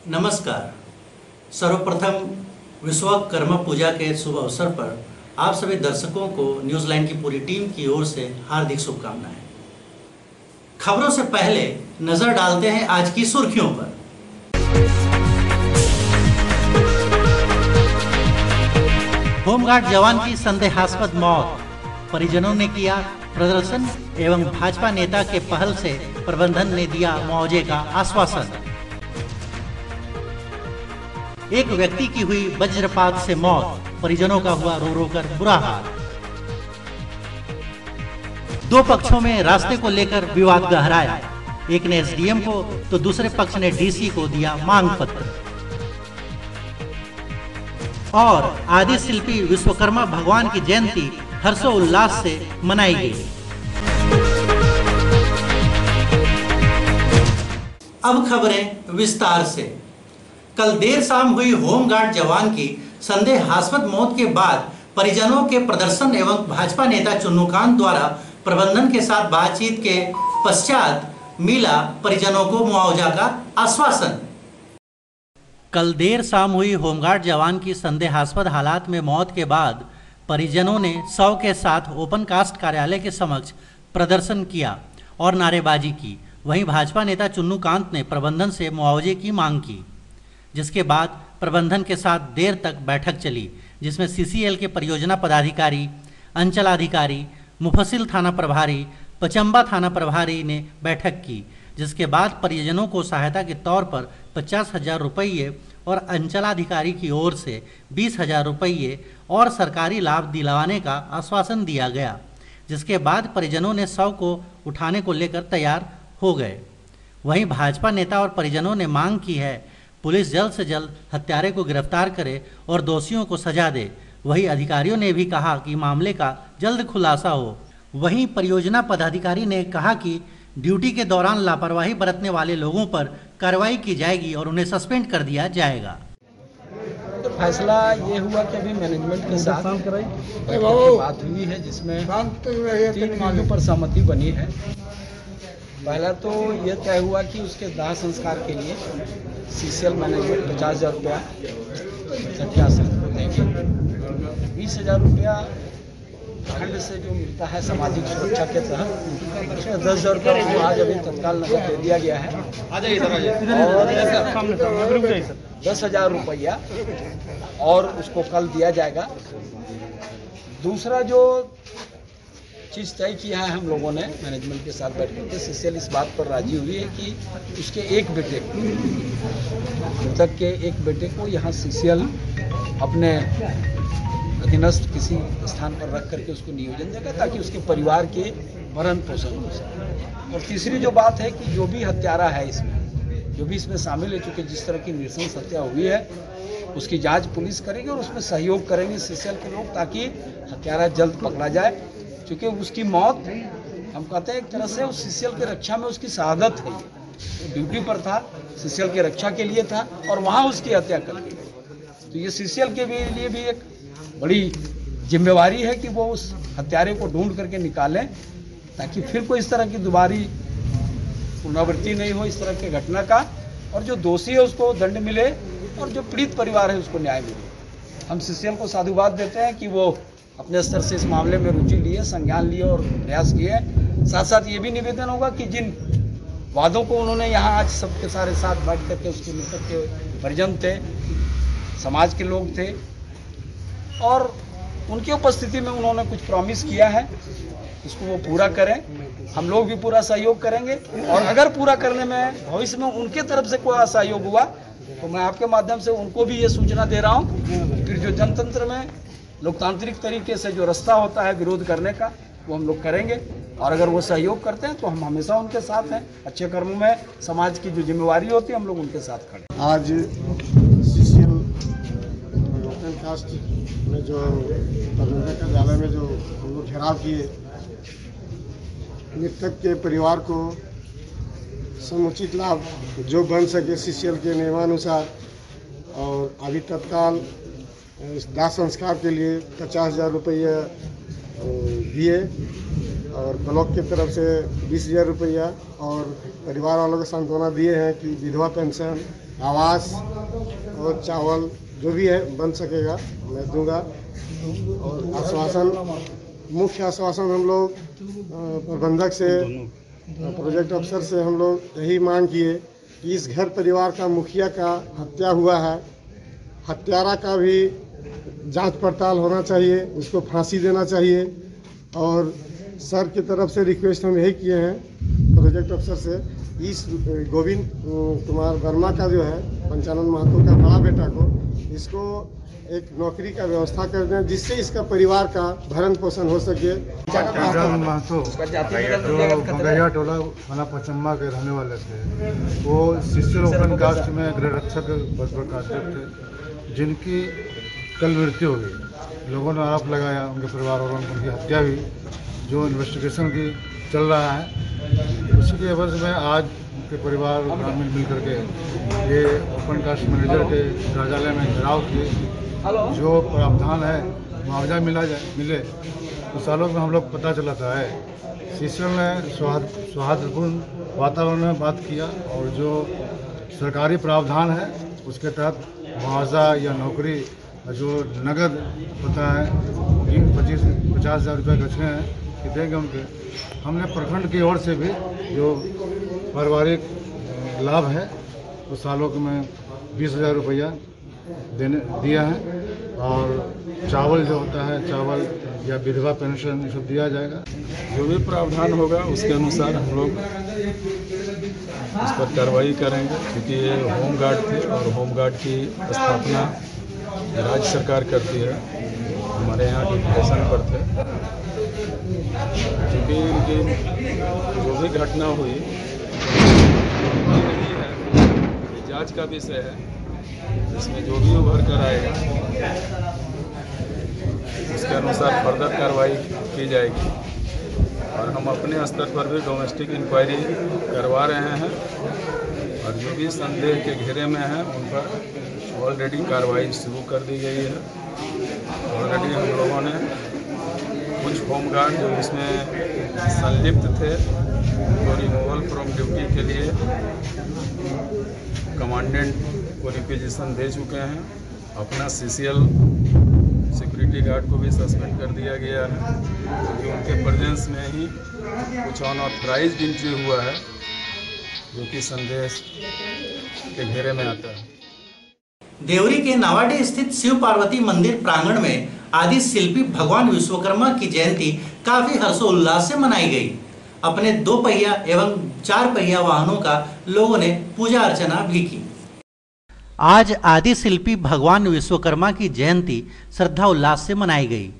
नमस्कार। सर्वप्रथम विश्वकर्मा पूजा के शुभ अवसर पर आप सभी दर्शकों को न्यूज़ लाइन की पूरी टीम की ओर से हार्दिक शुभकामनाएं। खबरों से पहले नजर डालते हैं आज की सुर्खियों पर। होमगार्ड जवान की संदेहास्पद मौत, परिजनों ने किया प्रदर्शन एवं भाजपा नेता के पहल से प्रबंधन ने दिया मुआवजे का आश्वासन। एक व्यक्ति की हुई वज्रपात से मौत, परिजनों का हुआ रो रो कर बुरा हाल। दो पक्षों में रास्ते को लेकर विवाद गहराया, एक ने एसडीएम को तो दूसरे पक्ष ने डीसी को दिया मांग पत्र। और आदि शिल्पी विश्वकर्मा भगवान की जयंती हर्षोल्लास से मनाई गई। अब खबरें विस्तार से। कल देर शाम हुई होमगार्ड जवान की संदेहास्पद मौत के बाद परिजनों के प्रदर्शन एवं भाजपा नेता चुन्नूकांत द्वारा प्रबंधन के साथ बातचीत के पश्चात मिला परिजनों को मुआवजा का आश्वासन। कल देर शाम हुई होमगार्ड जवान की संदेहास्पद हालात में मौत के बाद परिजनों ने शव के साथ ओपन कास्ट कार्यालय के समक्ष प्रदर्शन किया और नारेबाजी की। वहीं भाजपा नेता चुन्नूकांत ने प्रबंधन से मुआवजे की मांग की, जिसके बाद प्रबंधन के साथ देर तक बैठक चली, जिसमें सीसीएल के परियोजना पदाधिकारी, अंचलाधिकारी, मुफस्सिल थाना प्रभारी, पचम्बा थाना प्रभारी ने बैठक की, जिसके बाद परिजनों को सहायता के तौर पर 50,000 रुपये और अंचलाधिकारी की ओर से 20,000 रुपये और सरकारी लाभ दिलवाने का आश्वासन दिया गया, जिसके बाद परिजनों ने शव को उठाने को लेकर तैयार हो गए। वहीं भाजपा नेता और परिजनों ने मांग की है पुलिस जल्द से जल्द हत्यारे को गिरफ्तार करे और दोषियों को सजा दे। वहीं अधिकारियों ने भी कहा कि मामले का जल्द खुलासा हो। वहीं परियोजना पदाधिकारी ने कहा कि ड्यूटी के दौरान लापरवाही बरतने वाले लोगों पर कार्रवाई की जाएगी और उन्हें सस्पेंड कर दिया जाएगा। तो फैसला ये हुआ कि अभी मैनेजमेंट के साथ बात हुई है, जिसमें 3 मांगों पर सहमति बनी है। पहला तो ये तय हुआ कि उसके दाह संस्कार के लिए सीसीएल मैनेजमेंट 50,000 रुपया देंगे। 20,000 रुपया खंड से जो मिलता है सामाजिक सुरक्षा के तहत, उसमें 10,000 रुपया को आज अभी तत्काल नकद दे दिया गया है और 10,000 रुपया और उसको कल दिया जाएगा। दूसरा जो चीज़ तय किया है हम लोगों ने मैनेजमेंट के साथ बैठ करके, सीसीएल इस बात पर राजी हुई है कि उसके एक बेटे को, मृतक के एक बेटे को यहाँ सीसीएल अपने अधीनस्थ किसी स्थान पर रख करके उसको नियोजन देगा, ताकि उसके परिवार के भरण पोषण हो सके। और तीसरी जो बात है कि जो भी हत्यारा है इसमें, जो भी इसमें शामिल है, चूँकि जिस तरह की नृशंस हत्या हुई है उसकी जाँच पुलिस करेगी और उसमें सहयोग करेंगे सीसीएल के लोग, ताकि हत्यारा जल्द पकड़ा जाए। क्योंकि उसकी मौत हम कहते हैं एक तरह से उस सीसीएल की रक्षा में उसकी शहादत है। वो ड्यूटी पर था, सीसीएल की रक्षा के लिए था और वहाँ उसकी हत्या कर दी। तो ये सीसीएल के लिए भी एक बड़ी जिम्मेवारी है कि वो उस हत्यारे को ढूंढ करके निकालें, ताकि फिर कोई इस तरह की दोबारी पुनरावृत्ति नहीं हो इस तरह की घटना का, और जो दोषी है उसको दंड मिले और जो पीड़ित परिवार है उसको न्याय मिले। हम सीसीएल को साधुवाद देते हैं कि वो अपने स्तर से इस मामले में रुचि लिए, संज्ञान लिए और प्रयास किए। साथ साथ ये भी निवेदन होगा कि जिन वादों को उन्होंने यहाँ आज सबके सारे साथ बैठ करके, उसके मृतक के परिजन थे, समाज के लोग थे और उनकी उपस्थिति में उन्होंने कुछ प्रॉमिस किया है, उसको वो पूरा करें। हम लोग भी पूरा सहयोग करेंगे और अगर पूरा करने में भविष्य में उनके तरफ से कोई असहयोग हुआ तो मैं आपके माध्यम से उनको भी ये सूचना दे रहा हूँ। फिर जो जनतंत्र में लोकतांत्रिक तरीके से जो रास्ता होता है विरोध करने का, वो हम लोग करेंगे और अगर वो सहयोग करते हैं तो हम हमेशा उनके साथ हैं। अच्छे कर्मों में समाज की जो जिम्मेवारी होती है हम लोग उनके साथ खड़े। आज सीसीएल ओपन कास्ट में जो प्रबंधन कार्यालय में जो हम लोग घेराव किए, मृतक के परिवार को समुचित लाभ जो बन सके सीसीएल के नियमानुसार, और अभी तत्काल दाह संस्कार के लिए 50,000 रुपये दिए और ब्लॉक की तरफ से 20,000 रुपया और परिवार वालों को सांत्वना दिए हैं कि विधवा पेंशन आवास और चावल जो भी है बन सकेगा मैं दूंगा। और आश्वासन, मुख्य आश्वासन हम लोग प्रबंधक से, प्रोजेक्ट अफसर से हम लोग यही मांग किए कि इस घर परिवार का मुखिया का हत्या हुआ है, हत्यारा का भी जांच पड़ताल होना चाहिए, उसको फांसी देना चाहिए। और सर की तरफ से रिक्वेस्ट हम यही किए हैं प्रोजेक्ट अफसर से, इस गोविंद कुमार वर्मा का जो है पंचानंद महतो का बड़ा बेटा को, इसको एक नौकरी का व्यवस्था कर दें जिससे इसका परिवार का भरण पोषण हो सके। महतो जो बंगैया टोला थाना पचम्मा के रहने वाले थे, वो सीसीएल ओपन कास्ट में गृहरक्षक पद पर कार्यरत थे, जिनकी कल मृत्यु हो गई। लोगों ने आरोप लगाया उनके परिवार और उनकी हत्या हुई, जो इन्वेस्टिगेशन की चल रहा है। उसी के एवज में आज उनके परिवार ग्रामीण मिलकर के ये ओपन कास्ट मैनेजर के कार्यालय में घेराव किए। जो प्रावधान है मुआवजा मिले तो सालों में हम लोग पता चला था है। सीसीएल ने सौहार्दपूर्ण वातावरण में बात किया और जो सरकारी प्रावधान है उसके तहत मुआवजा या नौकरी जो नगद होता है 50,000 रुपये कछे हैं कि देंगे उनके। हमने प्रखंड की ओर से भी जो पारिवारिक लाभ है वो सालों में 20,000 रुपया दिया है। और चावल जो होता है, चावल या विधवा पेंशन ये सब दिया जाएगा। जो भी प्रावधान होगा उसके अनुसार हम लोग इस पर कार्रवाई करेंगे, क्योंकि ये होमगार्ड थे और होमगार्ड की स्थापना राज्य सरकार करती है। हमारे यहाँ डिप्यूटेशन पर थे, क्योंकि इनकी जो भी घटना हुई नहीं है, जांच का विषय है। इसमें जो भी उभर कर आएगा उसके अनुसार फर्दर कार्रवाई की जाएगी। और हम अपने स्तर पर भी डोमेस्टिक इंक्वायरी करवा रहे हैं और जो भी संदेह के घेरे में हैं उन पर ऑलरेडी कार्रवाई शुरू कर दी गई है। ऑलरेडी हम लोगों ने कुछ होमगार्ड जो इसमें संलिप्त थे तो रिमूवल फ्रॉम ड्यूटी के लिए कमांडेंट को रिक्वेजिशन दे चुके हैं। अपना सीसीएल सिक्योरिटी गार्ड को भी सस्पेंड कर दिया गया है, क्योंकि उनके प्रेजेंस में ही कुछ अनऑथराइज्ड एंट्री हुआ है जो कि संदेह के घेरे में आता है। देवरी के नावाडे स्थित शिव पार्वती मंदिर प्रांगण में आदि शिल्पी भगवान विश्वकर्मा की जयंती काफी हर्षोल्लास से मनाई गई। अपने 2 पहिया एवं 4 पहिया वाहनों का लोगों ने पूजा अर्चना भी की। आज आदि शिल्पी भगवान विश्वकर्मा की जयंती श्रद्धा उल्लास से मनाई गई।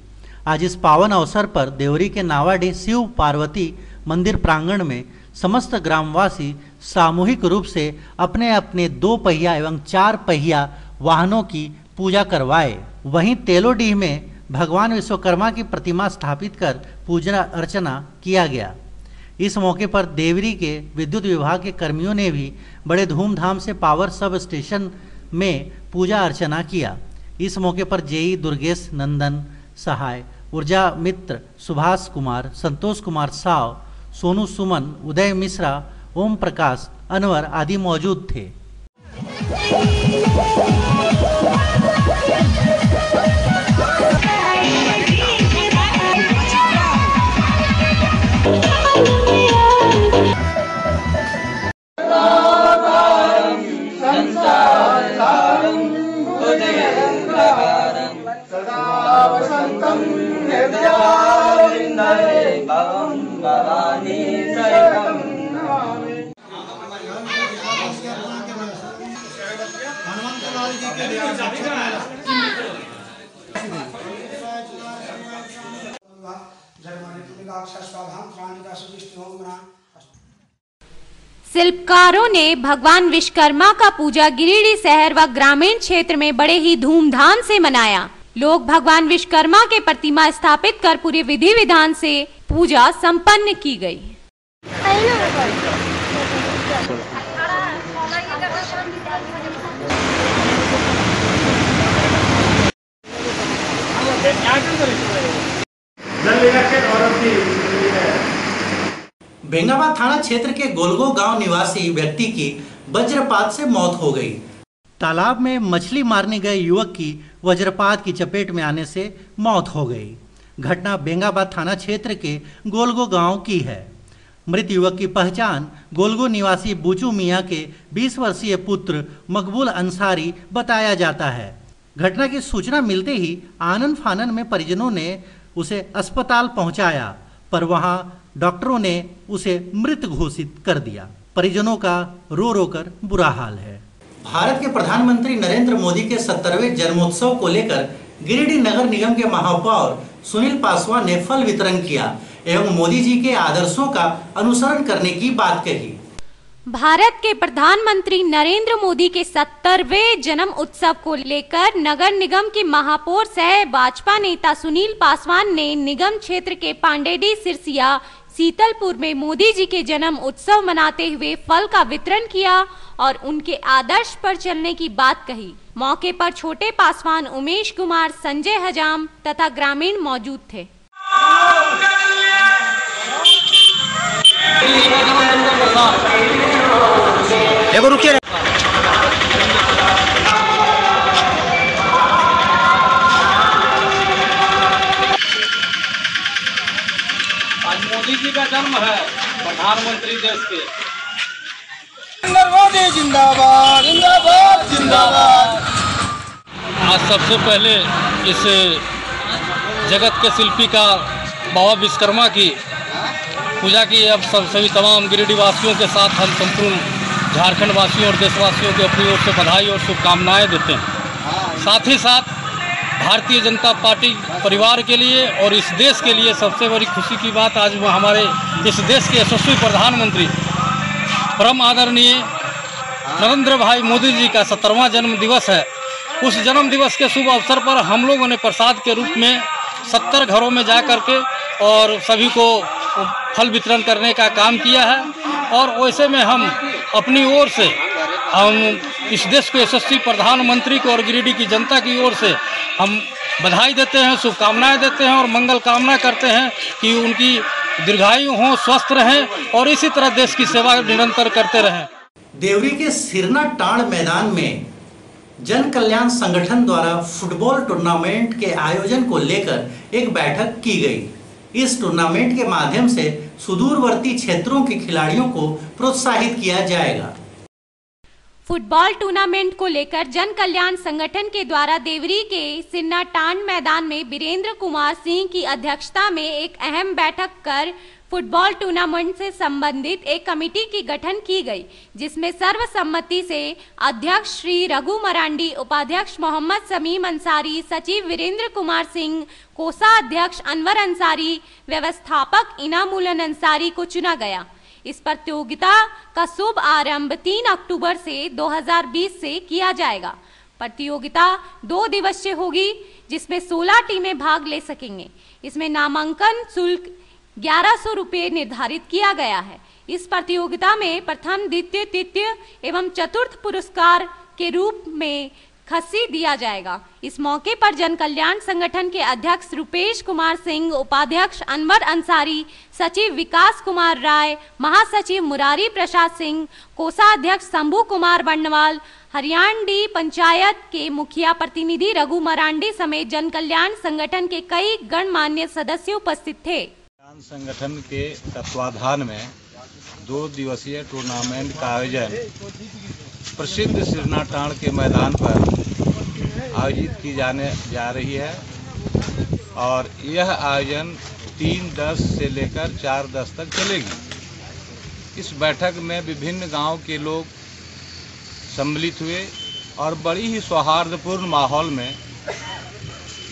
आज इस पावन अवसर पर देवरी के नावाडे शिव पार्वती मंदिर प्रांगण में समस्त ग्रामवासी सामूहिक रूप से अपने अपने 2 पहिया एवं 4 पहिया वाहनों की पूजा करवाए। वहीं तेलोडीह में भगवान विश्वकर्मा की प्रतिमा स्थापित कर पूजा अर्चना किया गया। इस मौके पर देवरी के विद्युत विभाग के कर्मियों ने भी बड़े धूमधाम से पावर सब स्टेशन में पूजा अर्चना किया। इस मौके पर जेई दुर्गेश नंदन सहाय, ऊर्जा मित्र सुभाष कुमार, संतोष कुमार साव, सोनू सुमन, उदय मिश्रा, ओम प्रकाश, अनवर आदि मौजूद थे। शिल्पकारों ने भगवान विश्वकर्मा का पूजा गिरिडीह शहर व ग्रामीण क्षेत्र में बड़े ही धूमधाम से मनाया। लोग भगवान विश्वकर्मा के प्रतिमा स्थापित कर पूरे विधि विधान से पूजा संपन्न की गई। बेंगाबाद थाना क्षेत्र के गोलगो गांव निवासी व्यक्ति की वज्रपात से मौत हो गई। तालाब में मछली मारने गए युवक की वज्रपात की चपेट में आने से मौत हो गई। घटना बेंगाबाद थाना क्षेत्र के गोलगो गांव की है। मृत युवक की पहचान गोलगो निवासी बूचू मियां के 20 वर्षीय पुत्र मकबूल अंसारी बताया जाता है। घटना की सूचना मिलते ही आनन फानन में परिजनों ने उसे अस्पताल पहुंचाया, पर वहां डॉक्टरों ने उसे मृत घोषित कर दिया। परिजनों का रो रो कर बुरा हाल है। भारत के प्रधानमंत्री नरेंद्र मोदी के 70वें जन्मोत्सव को लेकर गिरिडीह नगर निगम के महापौर सुनील पासवान ने फल वितरण किया एवं मोदी जी के आदर्शों का अनुसरण करने की बात कही। भारत के प्रधानमंत्री नरेंद्र मोदी के 70वें जन्म उत्सव को लेकर नगर निगम के महापौर सह भाजपा नेता सुनील पासवान ने निगम क्षेत्र के पांडेडी, सिरसिया, सीतलपुर में मोदी जी के जन्म उत्सव मनाते हुए फल का वितरण किया और उनके आदर्श पर चलने की बात कही। मौके पर छोटे पासवान, उमेश कुमार, संजय हजाम तथा ग्रामीण मौजूद थे। आज मोदी जी का जन्म है, प्रधानमंत्री देश के। मोदी जिंदाबाद जिंदाबाद जिंदाबाद। आज सबसे पहले इस जगत के शिल्पी का बाबा विश्वकर्मा की पूजा की। अब सभी तमाम गिरिडीह वासियों के साथ हम संपूर्ण झारखंड वासियों और देशवासियों को अपनी ओर से बधाई और शुभकामनाएं देते हैं। साथ ही साथ भारतीय जनता पार्टी परिवार के लिए और इस देश के लिए सबसे बड़ी खुशी की बात, आज हमारे इस देश के यशस्वी प्रधानमंत्री परम आदरणीय नरेंद्र भाई मोदी जी का 70वां जन्म दिवस है। उस जन्म दिवस के शुभ अवसर पर हम लोगों ने प्रसाद के रूप में 70 घरों में जा करके और सभी को फल वितरण करने का काम किया है। और वैसे में हम अपनी ओर से हम इस देश के यशस्वी प्रधानमंत्री को और गिरिडीह की जनता की ओर से हम बधाई देते हैं, शुभकामनाएं देते हैं और मंगल कामना करते हैं कि उनकी दीर्घायु हों, स्वस्थ रहें और इसी तरह देश की सेवा निरंतर करते रहें। देवरी के सिरना टांड मैदान में जन कल्याण संगठन द्वारा फुटबॉल टूर्नामेंट के आयोजन को लेकर एक बैठक की गई। इस टूर्नामेंट के माध्यम से सुदूरवर्ती क्षेत्रों के खिलाड़ियों को प्रोत्साहित किया जाएगा। फुटबॉल टूर्नामेंट को लेकर जन कल्याण संगठन के द्वारा देवरी के सिरना टांड मैदान में वीरेंद्र कुमार सिंह की अध्यक्षता में एक अहम बैठक कर फुटबॉल टूर्नामेंट से संबंधित एक कमेटी की गठन की गई, जिसमें सर्वसम्मति से अध्यक्ष श्री रघु मरांडी, उपाध्यक्ष मोहम्मद समीम अंसारी, सचिव वीरेंद्र कुमार सिंह, कोषाध्यक्ष अनवर अंसारी, व्यवस्थापक इनामुलन अंसारी को चुना गया। इस प्रतियोगिता का शुभ आरंभ 3 अक्टूबर से 2020 से किया जाएगा। प्रतियोगिता 2 दिवसीय होगी, जिसमें 16 टीमें भाग ले सकेंगे। इसमें नामांकन शुल्क 1100 रुपये निर्धारित किया गया है। इस प्रतियोगिता में प्रथम, द्वितीय, तृतीय एवं चतुर्थ पुरस्कार के रूप में खस्सी दिया जाएगा। इस मौके पर जन कल्याण संगठन के अध्यक्ष रुपेश कुमार सिंह, उपाध्यक्ष अनवर अंसारी, सचिव विकास कुमार राय, महासचिव मुरारी प्रसाद सिंह, कोषाध्यक्ष शंभू कुमार बंडवाल, हरियाणडी पंचायत के मुखिया प्रतिनिधि रघु मरांडी समेत जन कल्याण संगठन के कई गणमान्य सदस्य उपस्थित थे। संगठन के तत्वाधान में 2 दिवसीय टूर्नामेंट का आयोजन प्रसिद्ध सिरना टांड के मैदान पर आयोजित की जाने जा रही है और यह आयोजन 3/10 से लेकर 4/10 तक चलेगी। इस बैठक में विभिन्न गांव के लोग सम्मिलित हुए और बड़ी ही सौहार्दपूर्ण माहौल में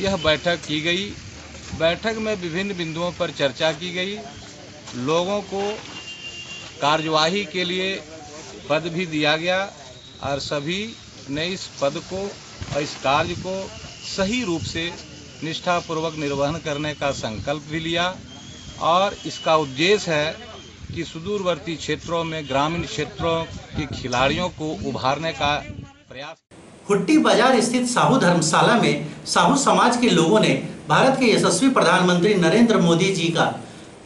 यह बैठक की गई। बैठक में विभिन्न बिंदुओं पर चर्चा की गई। लोगों को कार्यवाही के लिए पद भी दिया गया और सभी ने इस पद को और इस कार्य को सही रूप से निष्ठापूर्वक निर्वहन करने का संकल्प भी लिया और इसका उद्देश्य है कि सुदूरवर्ती क्षेत्रों में, ग्रामीण क्षेत्रों के खिलाड़ियों को उभारने का प्रयास। हुट्टी बाजार स्थित साहू धर्मशाला में साहू समाज के लोगों ने भारत के यशस्वी प्रधानमंत्री नरेंद्र मोदी जी का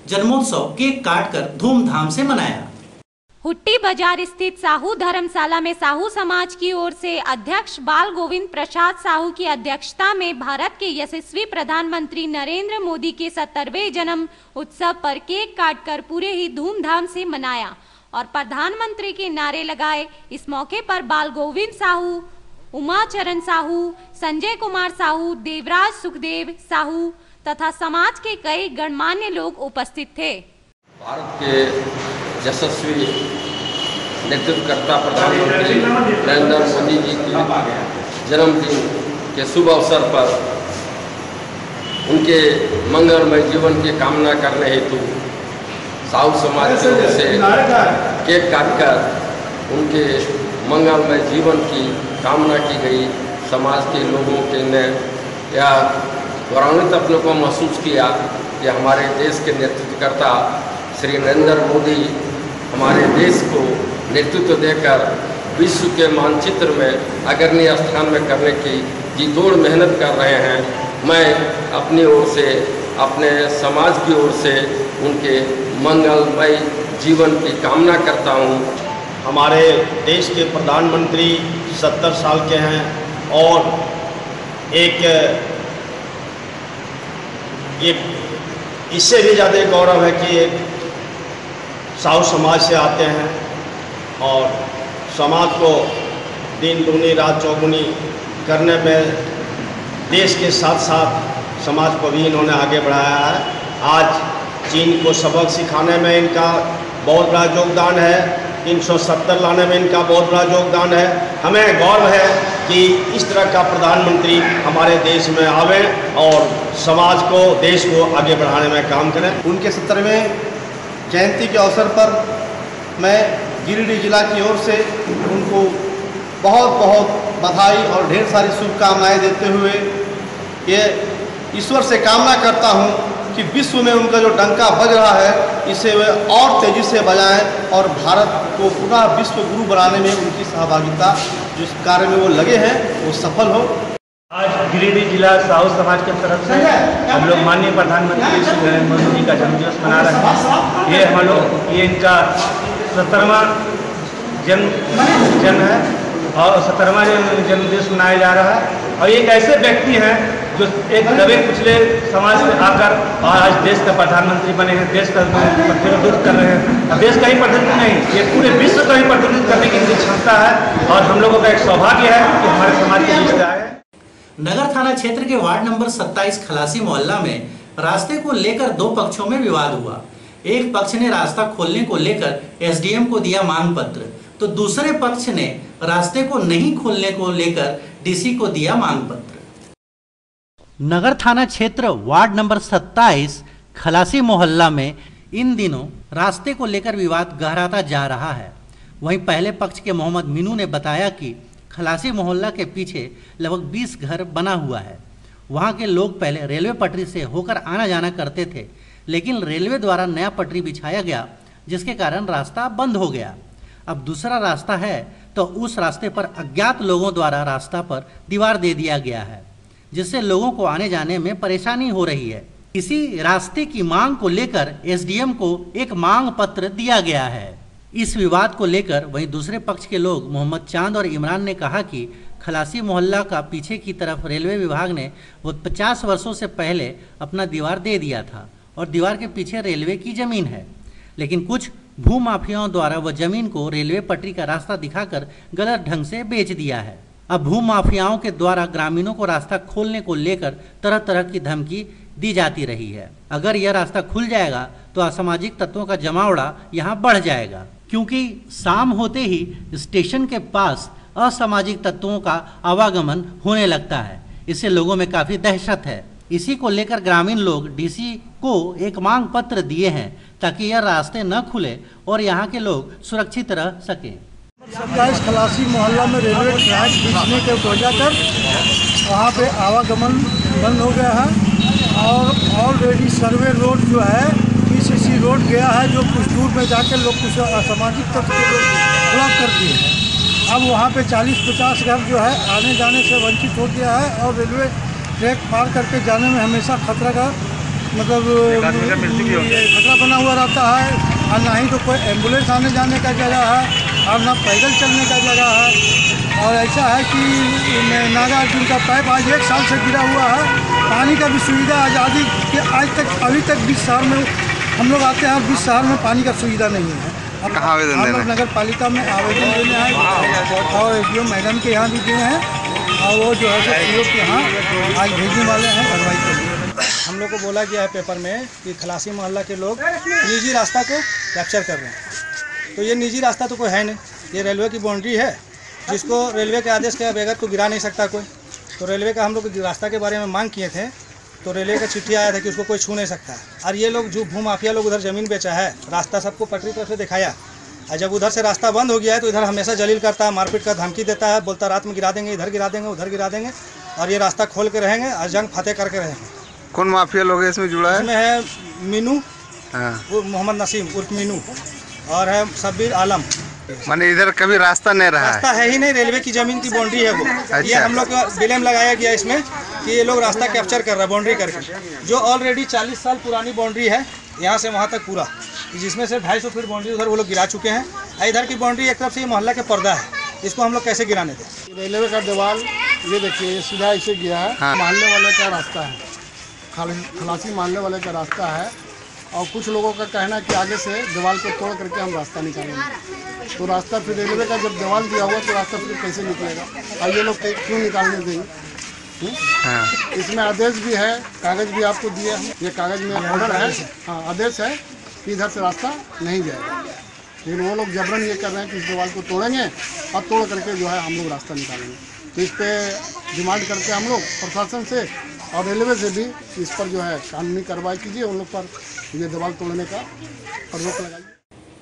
जन्मोत्सव केक काटकर धूमधाम से मनाया। हुट्टी बाजार स्थित साहू धर्मशाला में साहू समाज की ओर से अध्यक्ष बाल गोविंद प्रसाद साहू की अध्यक्षता में भारत के यशस्वी प्रधानमंत्री नरेंद्र मोदी के 70वें जन्म उत्सव पर केक काटकर पूरे ही धूमधाम से मनाया और प्रधानमंत्री के नारे लगाए। इस मौके पर बाल गोविंद साहू, उमाचरण साहू, संजय कुमार साहू, देवराज सुखदेव साहू तथा समाज के कई गणमान्य लोग उपस्थित थे। भारत के यशस्वी नेतृत्वकर्ता प्रधानमंत्री नरेंद्र मोदी जी की जन्मदिन के शुभ अवसर पर उनके मंगलमय जीवन की कामना करने हेतु साहू समाज की ओर से केक काटकर उनके मंगलमय जीवन की कामना की गई। समाज के लोगों के ने यह गौरवान्वित अपने को महसूस किया कि हमारे देश के नेतृत्वकर्ता श्री नरेंद्र मोदी हमारे देश को नेतृत्व देकर विश्व के मानचित्र में अग्रणी स्थान में करने की जी तोड़ मेहनत कर रहे हैं। मैं अपनी ओर से, अपने समाज की ओर से उनके मंगलमय जीवन की कामना करता हूँ। हमारे देश के प्रधानमंत्री 70 साल के हैं और इससे भी ज़्यादा गौरव है कि साहू समाज से आते हैं और समाज को दिन दूनी रात चौगुनी करने में देश के साथ साथ समाज को भी इन्होंने आगे बढ़ाया है। आज चीन को सबक सिखाने में इनका बहुत बड़ा योगदान है, 370 लाने में इनका बहुत बड़ा योगदान है। हमें गौरव है कि इस तरह का प्रधानमंत्री हमारे देश में आवे और समाज को, देश को आगे बढ़ाने में काम करें। उनके 70वें जयंती के अवसर पर मैं गिरिडीह जिला की ओर से उनको बहुत बहुत बधाई और ढेर सारी शुभकामनाएं देते हुए ये ईश्वर से कामना करता हूं कि विश्व में उनका जो डंका बज रहा है इसे वे और तेज़ी से बजाएं और भारत को पुनः विश्व गुरु बनाने में उनकी सहभागिता जिस कार्य में वो लगे हैं वो सफल हो। आज गिरिडीह जिला साहू समाज की तरफ से हम लोग माननीय प्रधानमंत्री श्री नरेंद्र मोदी जी का जन्मदिवस मना रहे हैं। ये इनका 70वां जन्म है और 70वां जन्मदिवस मनाया जा रहा है। और एक ऐसे व्यक्ति हैं जो एक दबे कुचले समाज से आकर और आज देश का प्रधानमंत्री बने हैं, देश का प्रतिनिधित्व कर रहे हैं। और देश का ही प्रतिनिधित्व नहीं, ये पूरे विश्व का ही प्रतिनिधित्व करने की क्षमता है और हम लोगों का एक सौभाग्य है कि हमारे समाज के बीच आए। नगर थाना क्षेत्र के वार्ड नंबर 27 खलासी मोहल्ला में रास्ते को लेकर दो पक्षों में विवाद हुआ। एक पक्ष ने रास्ता खोलने को लेकर एसडीएम को दिया मांग पत्र, तो दूसरे पक्ष ने रास्ते को नहीं खोलने को लेकर डीसी को दिया मांग पत्र। नगर थाना क्षेत्र वार्ड नंबर 27 खलासी मोहल्ला में इन दिनों रास्ते को लेकर विवाद गहराता जा रहा है। वहीं पहले पक्ष के मोहम्मद मीनू ने बताया कि खलासी मोहल्ला के पीछे लगभग 20 घर बना हुआ है। वहां के लोग पहले रेलवे पटरी से होकर आना जाना करते थे, लेकिन रेलवे द्वारा नया पटरी बिछाया गया जिसके कारण रास्ता बंद हो गया। अब दूसरा रास्ता है तो उस रास्ते पर अज्ञात लोगों द्वारा रास्ता पर दीवार दे दिया गया है, जिससे लोगों को आने जाने में परेशानी हो रही है। इसी रास्ते की मांग को लेकर एसडीएम को एक मांग पत्र दिया गया है। इस विवाद को लेकर वहीं दूसरे पक्ष के लोग मोहम्मद चांद और इमरान ने कहा कि खलासी मोहल्ला का पीछे की तरफ रेलवे विभाग ने वो 50 वर्षों से पहले अपना दीवार दे दिया था और दीवार के पीछे रेलवे की जमीन है, लेकिन कुछ भूमाफियाओं द्वारा वह जमीन को रेलवे पटरी का रास्ता दिखाकर गलत ढंग से बेच दिया है। अब भूमाफियाओं के द्वारा ग्रामीणों को रास्ता खोलने को लेकर तरह तरह की धमकी दी जाती रही है। अगर यह रास्ता खुल जाएगा तो असामाजिक तत्वों का जमावड़ा यहाँ बढ़ जाएगा, क्योंकि शाम होते ही स्टेशन के पास असामाजिक तत्वों का आवागमन होने लगता है। इससे लोगों में काफ़ी दहशत है। इसी को लेकर ग्रामीण लोग डीसी को एक मांग पत्र दिए हैं ताकि यह रास्ते न खुले और यहाँ के लोग सुरक्षित रह सकें। 27 खलासी मोहल्ला में रेलवे ट्रैक बिछने के वजह कर वहाँ पे आवागमन बंद हो गया है और ऑलरेडी सर्वे रोड जो है पीसीसी रोड गया है, जो कुछ दूर में जाकर लोग कुछ असामाजिक तत्व के लोग ब्लॉक कर दिए हैं। अब वहाँ पे 40-50 घर जो है आने जाने से वंचित हो गया है और रेलवे ट्रैक पार करके जाने में हमेशा खतरा का खतरा बना हुआ रहता है। और ना ही तो कोई एम्बुलेंस आने जाने का जगह है और ना पैदल चलने का जगह है। और ऐसा है कि नागार्जुन का पाइप आज 1 साल से गिरा हुआ है। पानी का भी सुविधा आज़ादी के आज तक अभी तक 20 शहर में हम लोग आते हैं और 20 शहर में पानी का सुविधा नहीं है। कहाँ आवेदन देना? नगर पालिका में आवेदन देने आए और एडीओ मैडम के यहाँ भी दिए हैं और वो जो है सीओ के यहाँ आज भेजने वाले हैं कार्रवाई के लिए। हम लोग को बोला गया है पेपर में कि खलासी मोहल्ला के लोग निजी रास्ता को कैप्चर कर रहे हैं। तो ये निजी रास्ता तो कोई है नहीं, ये रेलवे की बाउंड्री है जिसको रेलवे के आदेश के बगैर तो गिरा नहीं सकता कोई। तो रेलवे का हम लोग रास्ता के बारे में मांग किए थे तो रेलवे का चिट्ठी आया था कि उसको कोई छू नहीं सकता। और ये लोग जो भूमाफिया लोग उधर ज़मीन बेचा है, रास्ता सबको पटरी तरफ से दिखाया और जब उधर से रास्ता बंद हो गया है तो इधर हमेशा जलील करता है, मारपीट का धमकी देता है, बोलता रात में गिरा देंगे, इधर गिरा देंगे, उधर गिरा देंगे और ये रास्ता खोल के रहेंगे और जंग फतेह करके रहेंगे। कौन माफिया लोग है इसमें जुड़ा है? इसमें है मीनू, मोहम्मद नसीम उर्फ मीनू और है शब्बीर आलम। माने इधर कभी रास्ता नहीं रहा? रास्ता है ही नहीं, रेलवे की जमीन की बाउंड्री है वो। अच्छा। ये हम लोग ब्लेम लगाया गया इसमें कि ये लोग रास्ता कैप्चर कर रहा है बाउंड्री करके, जो ऑलरेडी 40 साल पुरानी बाउंड्री है यहाँ से वहाँ तक पूरा, जिसमें से 250 फीट बाउंड्री उधर वो लोग गिरा चुके हैं। इधर की बाउंड्री एक तरफ से ये मोहल्ला के पर्दा है, इसको हम लोग कैसे गिराने दें? रेलवे का दीवार ये देखिए, ये सीधा ऐसे गया है। हाँ। मोहल्ले वाले का रास्ता है, खलासी मोहल्ले वाले का रास्ता है और कुछ लोगों का कहना है कि आगे से दीवार को तोड़ करके हम रास्ता निकालेंगे। तो रास्ता फिर रेलवे का जब दीवार दिया हुआ तो रास्ता फिर कैसे निकलेगा और ये लोग क्यों निकालने देंगे? हाँ। इसमें आदेश भी है, कागज भी आपको दिए हैं, ये कागज में ऑर्डर है, हाँ आदेश है कि इधर से रास्ता नहीं जाएगा। लेकिन वो लोग जबरन ये कर रहे हैं कि इस दीवार को तोड़ेंगे और तोड़ करके जो है हम लोग रास्ता निकालेंगे। तो इस पर डिमांड करते हैं हम लोग प्रशासन से और रेलवे से भी, इस पर जो है कानूनी कार्रवाई कीजिए, उन लोग पर ये दीवार तोड़ने का रोक लगाइए।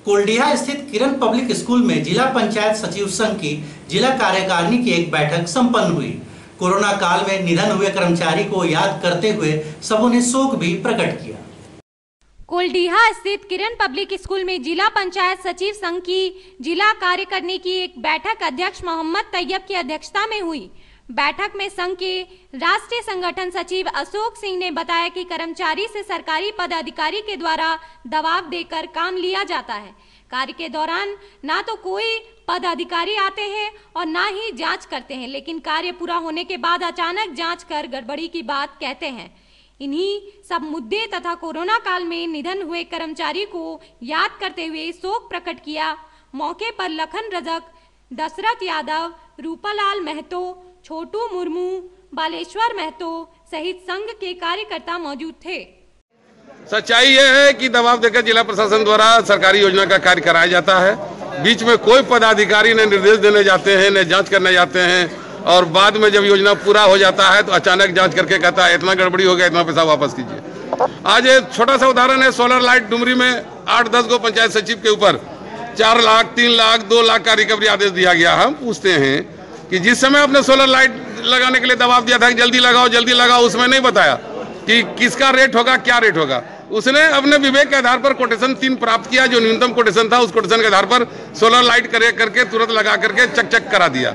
कोल्डिहा स्थित किरण पब्लिक स्कूल में जिला पंचायत सचिव संघ की जिला कार्यकारिणी की एक बैठक संपन्न हुई। कोरोना काल में निधन हुए कर्मचारी को याद करते हुए सबों ने शोक भी प्रकट किया। कोल्डिहा स्थित किरण पब्लिक स्कूल में जिला पंचायत सचिव संघ की जिला कार्यकारिणी की एक बैठक अध्यक्ष मोहम्मद तैयब की अध्यक्षता में हुई। बैठक में संघ के राष्ट्रीय संगठन सचिव अशोक सिंह ने बताया कि कर्मचारी से सरकारी पदाधिकारी के द्वारा दबाव देकर काम लिया जाता है। कार्य के दौरान ना तो कोई पदाधिकारी आते हैं और ना ही जांच करते हैं, लेकिन कार्य पूरा होने के बाद अचानक जांच कर गड़बड़ी की बात कहते हैं। इन्हीं सब मुद्दे तथा कोरोना काल में निधन हुए कर्मचारी को याद करते हुए शोक प्रकट किया। मौके पर लखन रजक, दशरथ यादव, रूपालाल महतो, छोटू मुर्मू, बालेश्वर महतो सहित संघ के कार्यकर्ता मौजूद थे। सच्चाई यह है कि दबाव देकर जिला प्रशासन द्वारा सरकारी योजना का कार्य कराया जाता है। बीच में कोई पदाधिकारी न निर्देश देने जाते हैं न जांच करने जाते हैं और बाद में जब योजना पूरा हो जाता है तो अचानक जांच करके कहता है इतना गड़बड़ी हो गया, इतना पैसा वापस कीजिए। आज एक छोटा सा उदाहरण है, सोलर लाइट डुमरी में 8-10 गो पंचायत सचिव के ऊपर 4 लाख, 3 लाख, 2 लाख का रिकवरी आदेश दिया गया। हम पूछते हैं कि जिस समय आपने सोलर लाइट लगाने के लिए दबाव दिया था कि जल्दी लगाओ, उसमें नहीं बताया कि किसका रेट होगा, क्या रेट होगा। उसने अपने विवेक के आधार पर कोटेशन 3 प्राप्त किया, जो न्यूनतम कोटेशन था, उस कोटेशन के आधार पर सोलर लाइट करके तुरंत लगा करके चक करा दिया।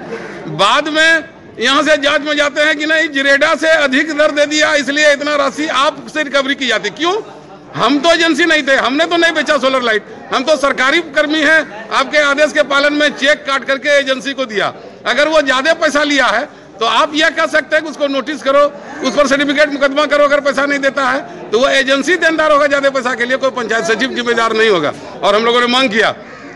बाद में यहाँ से जांच में जाते हैं कि नहीं, जिरेडा से अधिक दर दे दिया, इसलिए इतना राशि आपसे रिकवरी की जाती। क्यों? हम तो एजेंसी नहीं थे, हमने तो नहीं बेचा सोलर लाइट, हम तो सरकारी कर्मी हैं। आपके आदेश के पालन में चेक काट करके एजेंसी को दिया। अगर वो ज्यादा पैसा लिया है तो आप यह कह सकते हैं कि उसको नोटिस करो, उस पर सर्टिफिकेट मुकदमा करो। अगर पैसा नहीं देता है तो वो एजेंसी देनदार होगा ज्यादा पैसा के लिए, कोई पंचायत सचिव जिम्मेदार नहीं होगा। और हम लोगों ने मांग किया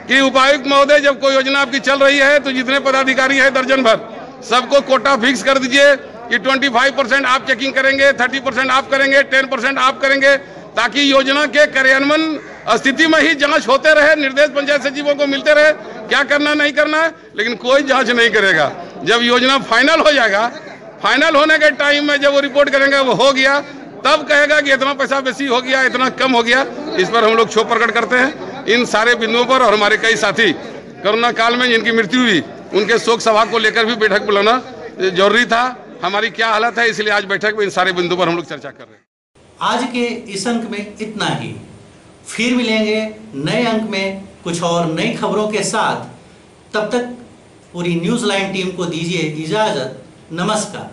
कि उपायुक्त महोदय, जब कोई योजना आपकी चल रही है तो जितने पदाधिकारी है दर्जन भर, सबको कोटा फिक्स कर दीजिए कि 25% आप चेकिंग करेंगे, 30% आप करेंगे, 10% आप करेंगे, ताकि योजना के कार्यान्वयन स्थिति में ही जांच होते रहे। निर्देश पंचायत सचिवों को मिलते रहे क्या करना नहीं करना है, लेकिन कोई जांच नहीं करेगा। जब योजना फाइनल हो जाएगा, फाइनल होने के टाइम में जब वो रिपोर्ट करेंगे वो हो गया, तब कहेगा कि इतना पैसा बेसी हो गया, इतना कम हो गया। इस पर हम लोग क्षोभ प्रकट करते हैं इन सारे बिंदुओं पर। और हमारे कई साथी कोरोना काल में जिनकी मृत्यु हुई, उनके शोक सभा को लेकर भी बैठक बुलाना जरूरी था। हमारी क्या हालत है, इसलिए आज बैठक में इन सारे बिंदुओं पर हम लोग चर्चा कर रहे हैं। आज के इस अंक में इतना ही। फिर मिलेंगे नए अंक में कुछ और नई खबरों के साथ। तब तक पूरी न्यूज़ लाइन टीम को दीजिए इजाजत। नमस्कार।